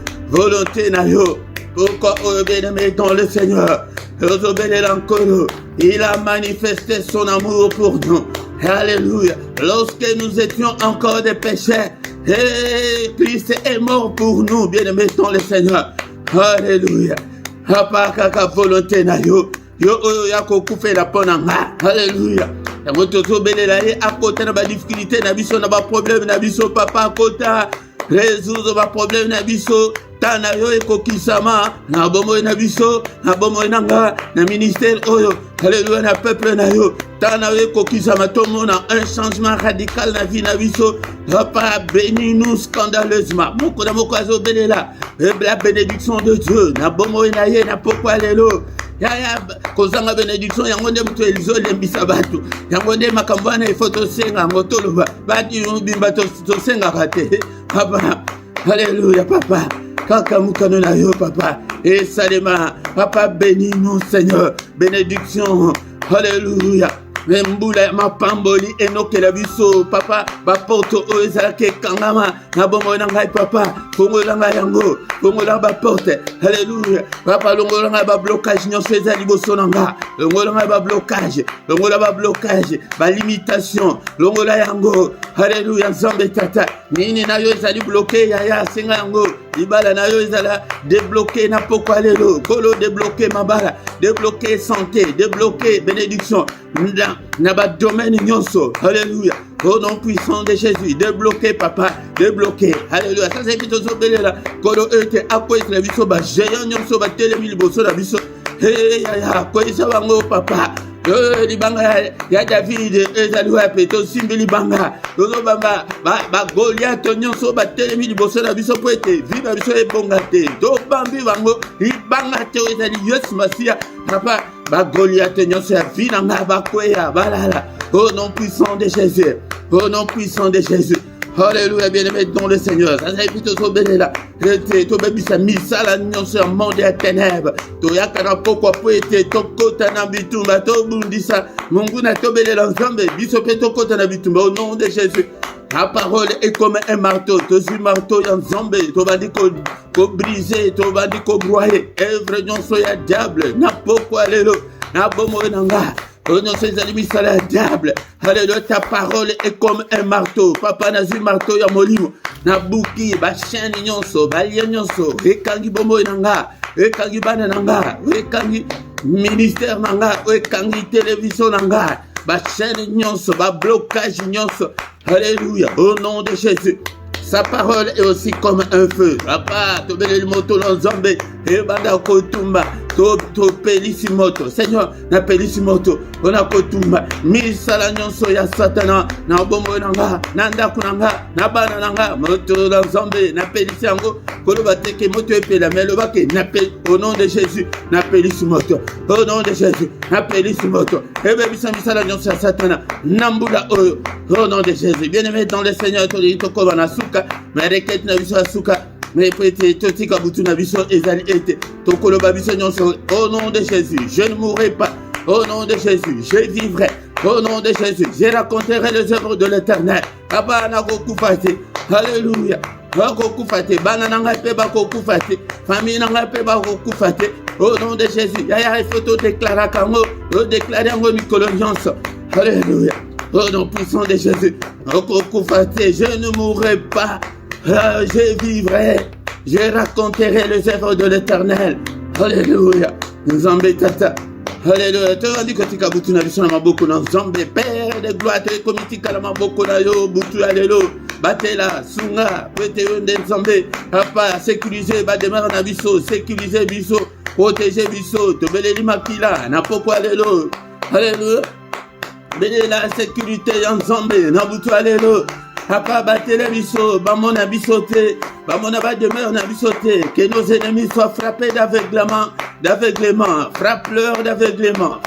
Pourquoi bien-aimé dans le Seigneur, encore, il a manifesté son amour pour nous. Alléluia. Lorsque nous étions encore des pécheurs, Christ est mort pour nous, bien-aimé dans le Seigneur. Alléluia. Papa kaka volonté na yo ya kokufe la ponanga. Alléluia. Ya moto belela ye akota na ba difficulté na biso na ba problème na biso papa akota résoudre ba problème na biso. Tana yo ekokisama na bomo na biso na bomo nanga na ministère oyo. Alléluia na peuple na yo. Tana yo ekokisama tomona un changement radical na vie na biso. Papa bénis nous scandaleusement. Moko na moko azo belela. La bénédiction de Dieu na bomo na ye na pourquoi lelo. Ya kozanga bénédiction yango nde mutu elizo lembisa batu. Yango nde makambo na ifoto senga ngotoloba. Bati bimba to senga kate. Papa. Alléluia papa. Kaka mukano na yo papa. Et salema papa bénis nous Seigneur. Bénédiction. Alléluia. Mbula mapamboli enokela biso papa ba porte oezala ke kangama na bomo na ngai papa fongola ngai yango fongola ba porte. Alléluia papa longola ngai ba blocage nyonso ezali boso na nga, longola ngai ba blocage ba limitation longola yango. Alléluia nzambe tata nini na yo ezali bloqué ya singa yango libala na yo ezala débloqué na pourquoi lelo kolo débloqué mabala, débloqué santé, débloqué bénédiction na ba domaine nyonso. Alléluia. Au nom puissant de Jésus, débloqué papa, débloqué. Alléluia. Ça c'est plutôt sobelela. Kolo ete akoy la biso ba géant nyonso ba telemi liboso la biso. Hey ya ko isa bango papa. Libanga ya David ezali wapi to simbi libanga tozo bamba ba Goliath nyonso ba telemi liboso na biso po ete vie na biso ebonga te to bambi bango libanga te ezali Yesu Masia papa ba Goliath nyonso ya vie na nga ba kweya balala. Au nom puissant de Jésus, au nom puissant de Jésus. Alléluia, bien-aimé dans le Seigneur. Ça c'est plutôt sobélé là. To baby sa misala nyonso ya monde ya ténèbres. To yakana pokwa po ete to kota na bitumba to bundisa. Mungu na tobelela nzambe biso pe to kota na bitumba au nom de Jésus. La parole est comme un marteau. To si marteau ya nzambe to bandi ko briser, to bandi ko broyer. Evre nyonso ya diable na pokwa lelo na bomo nanga. Non, ces ennemis, c'est le diable. Alléluia, ta parole est comme un marteau. Papa n'a vu marteau ya molimo. Na buki, ba chaîne nyonso, ba lien nyonso. Ekangi bomo nanga, ekangi bana nanga, ekangi ministère nanga, ekangi télévision nanga. Ba chaîne nyonso, ba blocage nyonso. Alléluia, au nom de Jésus. Sa parole est aussi comme un feu. Papa, to bele moto l'enzambe, et banda kotumba. To pelissimoto, Seigneur, na pelissimoto, on a kotumba, misala nyonso ya satana, na bombo nanga, na ndaku nanga, na bana nanga, moto la nzambe, na pelissango, kolo bateke moto epela, mais le bake, na pel, au nom de Jésus, na pelissimoto, au nom de Jésus, na pelissimoto, ebe bisa misala nyonso ya satana, nambula oyo, au nom de Jésus, bien-aimé dans le Seigneur, to li to koba na suka, mais requête na biso suka. Mais peut-être totika butuna biso ezali ete tokoloba biso nyonso au nom de Jésus je ne mourrai pas au nom de Jésus je vivrai au nom de Jésus je raconterai les œuvres de l'Éternel papa na kokufate alléluia bakokufate bana nanga pe bakokufate famille nanga pe bakokufate au nom de Jésus yaya photo déclara kango déclarer ngo mikolo nyonso alléluia au nom puissant de Jésus bakokufate je ne mourrai pas. Je vivrai, je raconterai les œuvres de l'Éternel. Alléluia. Nzambe tata. Alléluia. Tu as dit que tu as boutu na biso na maboko na Nzambe Père de gloire te komitika na maboko na yo butu alelo. Batela sunga pete yonde Nzambe. Papa sécuriser ba demeure na biso, sécuriser biso, protéger biso, te beleli makila na poko alelo. Alléluia. Bele la sécurité ya Nzambe na butu alelo. Papa, batele biso, bamona bisote, bamona ba demeure na bisote, que nos ennemis soient frappés d'aveuglement, frappe-leur d'aveuglement.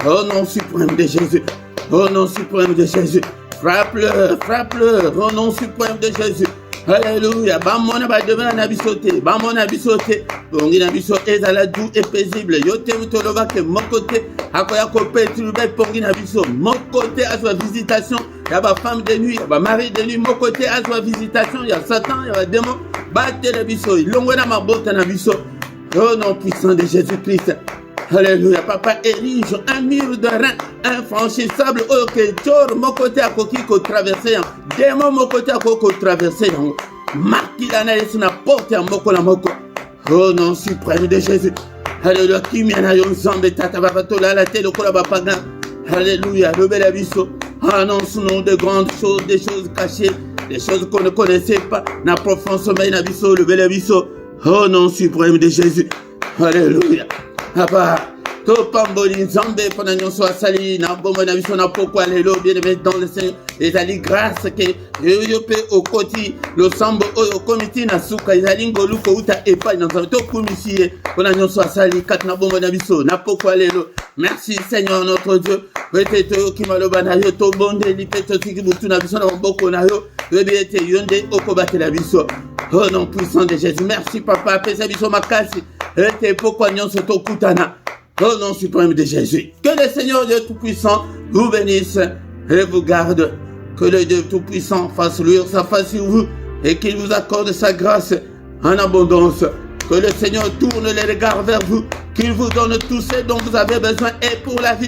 Au nom suprême de Jésus, au nom suprême de Jésus, frappe-leur, au nom suprême de Jésus. Alléluia, bamona ba demeure na bisote, bongi na biso ezala doux et paisible. Yote mutoloba ke mon côté, akoya ko perturber pongi na biso, mon côté à sa visitation. Il y a ma femme de nuit, il y a ma mari de nuit, mon côté à sa visitation, il y a Satan, il y a démon, batte le biso, il l'ongue dans ma botte na biso. Au nom puissant de Jésus-Christ. Alléluia, papa érige un mur de rein infranchissable. Ok, tor, mon côté à coquille qu'on traversait, démon, mon côté à coquille qu'on traversait, marquis la naïs na porte à moko la moko. Au nom suprême de Jésus. Alléluia, qui m'y en a yon zambe tata babatola la télé kola bapaga. Alléluia, le bel abisso. Annonce-nous de grandes choses, des choses cachées, des choses qu'on ne connaissait pas. Na profond sommeil n'abisso, le bel abisso. Au nom suprême de Jésus. Alléluia. Papa, to pamboli nzambe pona nyonso asali na bombo na biso na poko alelo bien-aimé dans le Seigneur. Ezali grâce que yo pe okoti lo sambo oyo komiti na suka ezali ngolu ko uta epai na nzambe to kumisiye pona nyonso asali kat na bombo na biso na poko alelo. Merci Seigneur notre Dieu. Peut-être ki maloba na yo to bonde li peto tiki butu na biso na boko na yo. Rebete yonde okobate la biso. Au nom puissant de Jésus. Merci papa pesa biso makasi. Ete poko nyonso to kutana. Au nom suprême de Jésus. Que le Seigneur Dieu Tout-Puissant vous bénisse et vous garde. Que le Dieu Tout-Puissant fasse luire sa face sur vous et qu'il vous accorde sa grâce en abondance. Que le Seigneur tourne les regards vers vous, qu'il vous donne tout ce dont vous avez besoin et pour la vie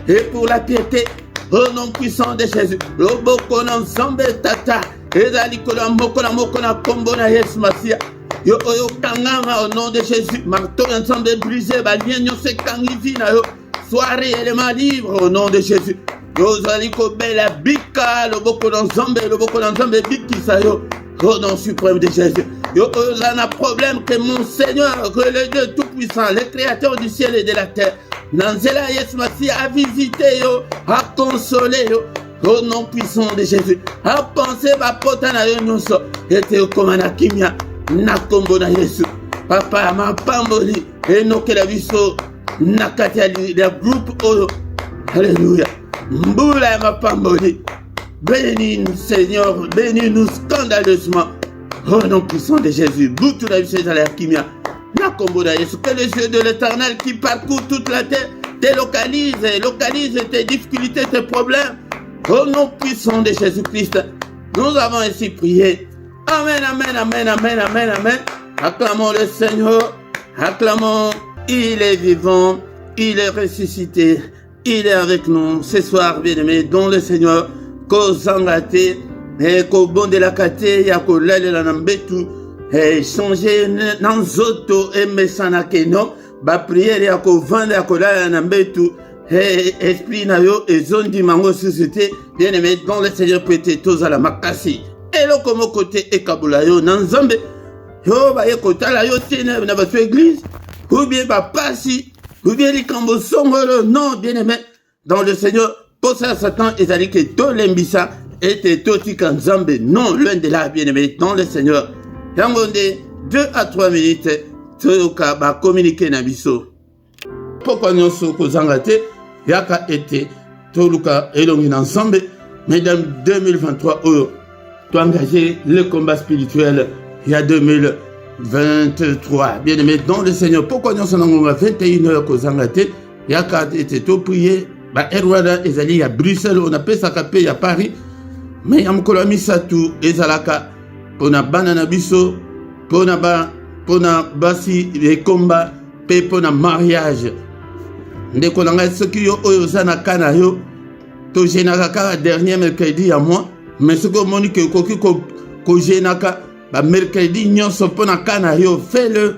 et pour la piété. Au nom puissant de Jésus. Loboko na nzambe tata. Ezali kola moko na kombo na Yesu Masia. Yo oyo kangama au nom de Jésus. Marteau ensemble brisé, balien nyonse kangivi na yo. Sois réellement libre au nom de Jésus. Yo zali ko bela bika, loboko nzambe biki sa yo. Au nom suprême de Jésus. Yo oyo zana problème que mon Seigneur, que le Dieu Tout-Puissant, le Créateur du ciel et de la terre, Nanzela Yesu Masia a visité yo, a consolé yo. Au nom puissant de Jésus. A penser ma pota na yo nyonso. Ete yo komana kimia. Na kombo na Yesu. Papa ma pamboli. Enoke la biso. Nakati ya groupe oyo. Alléluia. Mbula ya ma pamboli. bénis-nous, Seigneur, bénis-nous scandaleusement. Au nom puissant de Jésus, que les yeux de l'Éternel qui parcourt toute la terre te localise tes difficultés, tes problèmes. Au nom puissant de Jésus-Christ, nous avons ainsi prié. Amen, amen, amen, amen, amen, amen. Acclamons le Seigneur, acclamons. Il est vivant, il est ressuscité, il est avec nous ce soir, bien-aimés, dont le Seigneur, Kozangate, et Kobonde la Kate, Yakolele la Nambetu, et changer Nanzoto et Mesanakeno, ba prière Yakovande Yakolele la Nambetu, et esprit Nayo et zone du mango société, bien-aimés, dont le Seigneur peut être tous à la Makasi. Et le comme côté et Kabulayo, Nanzambe, yo, ba yekota la yo tene, na votre église, ou bien ba pasi, ou bien les Kambosongolo, non, bien-aimé, dans le Seigneur, pour ça, Satan, il a dit que tout l'imbissa était tout Kanzambe, non, loin de là, bien-aimé, dans le Seigneur. Yangonde, 2 à 3 minutes, Toyoka va communiquer na biso. Pourquoi nous sommes Kozangate, Yaka été, Toluka elongi ensemble, mesdames, 2023, tu as engagé le combat spirituel, il y a 2023. Bien-aimé, dans le Seigneur, pourquoi nous sommes en 21h Kozangate, Yaka été tout prié, bah, Erwada, Ezali, à Bruxelles, on appelle ça Capé, à Paris, mais il y a un Satou, Ezalaka, pour na banana biso, pour na basi, les combats, pour na mariage. Ndeko nanga soki yo oyo zana kana yo, to jenaka dernier mercredi à moi, mais ce que moni que koki ko jenaka, ba mercredi nyonso pona kana yo, fais-le.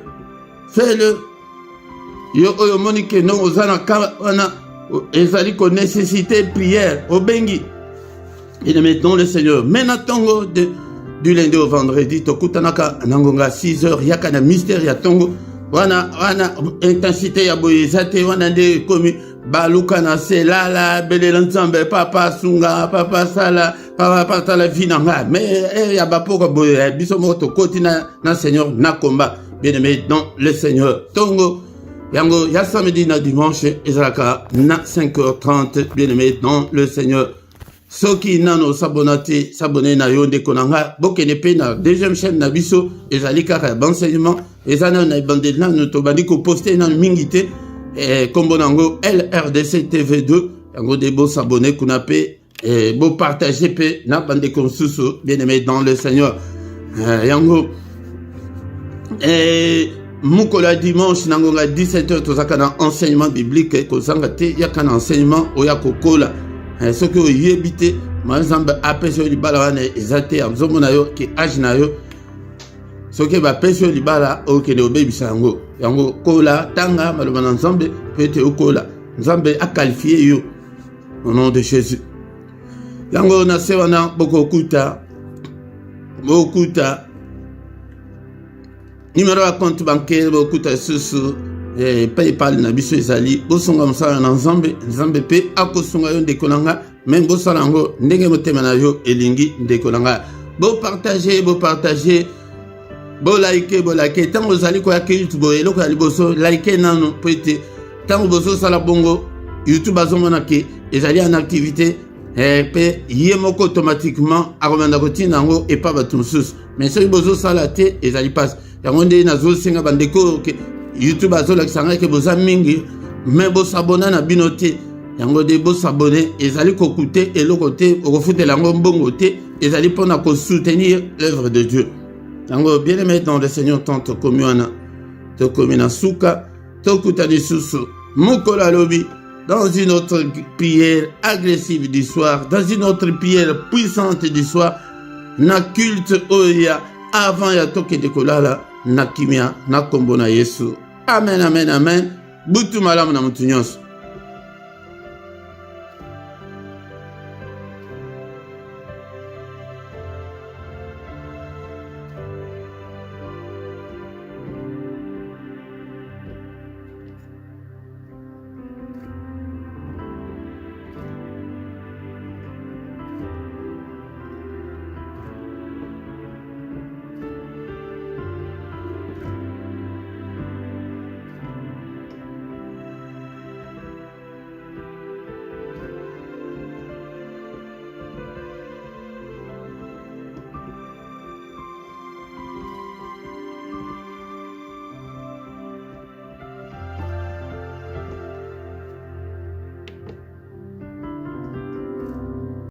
Yo oyo moni que non ozana kana, ezali ko nécessité prière, obengi. Il met dans le Seigneur. Maintenant, tongo du lundi au vendredi, tokutanaka nangonga 6h, yakana mystère ya tongo. Wana intensité ya boyezate, wana de komi baluka na selala, belelanzambe, papa sunga, papa sala, papa patala vinanga. Mais ya bapoko boye, biso moto koti na Seigneur na combat. Bien-aimé dans le Seigneur. Tongo yango ya samedi na dimanche, ezalaka na 5h30, bien-aimé dans le Seigneur. Soki nano s'abonner na yo de konanga bokene pe na deuxième chaîne na biso ezali kaka d'enseignement ezana na bandel na to bandi ko poster na mingité kombo nango LRDC TV2 yango de bo s'abonner kuna pe bo partager pe na bande konsusu bien-aimé dans le Seigneur yango mukola dimanche nango 17h tozaka na enseignement biblique ko zangate yakana enseignement oya kokola. Ce que vous évitez, par exemple, après ce libala, ils étaient en zone qui âge na yo. Ce que va pêcher libala, ok, le baby sango. Yango kola, tanga, malheureusement ensemble, peut-être au kola. Ensemble a qualifié yo au nom de Jésus. Yango na sewana beaucoup kuta. Numéro à compte bancaire, beaucoup de sous. PayPal na biso ezali bosonga mosala na nzambe pe akosonga yo ndeko nanga même bosala yango ndenge motema na yo elingi ndeko nanga bo partager bo like tango ozali koya ke YouTube eloko ya liboso like nano po ete tango boso sala bongo YouTube azomona ke ezali en activité pe ye moko automatiquement akomanda kotina yango epa bato mosusu mais soki bozo sala te ezali passe yango nde nazosenga bandeko YouTube azolakisanga ke boza mingi mais bo s'abonner na binote yango de bo s'abonner ezali kokute eloko te okofutela yango mbongo te ezali pona ko soutenir l'œuvre de Dieu yango bien aimé dans le Seigneur tante komiana to komina suka to kutani susu mukola lobi dans une autre prière agressive du soir dans une autre prière puissante du soir na culte oya avant ya toke de kolala na kimia na kombo na Yesu. Amen, amen, amen. Butu malamu na mutu nyonso.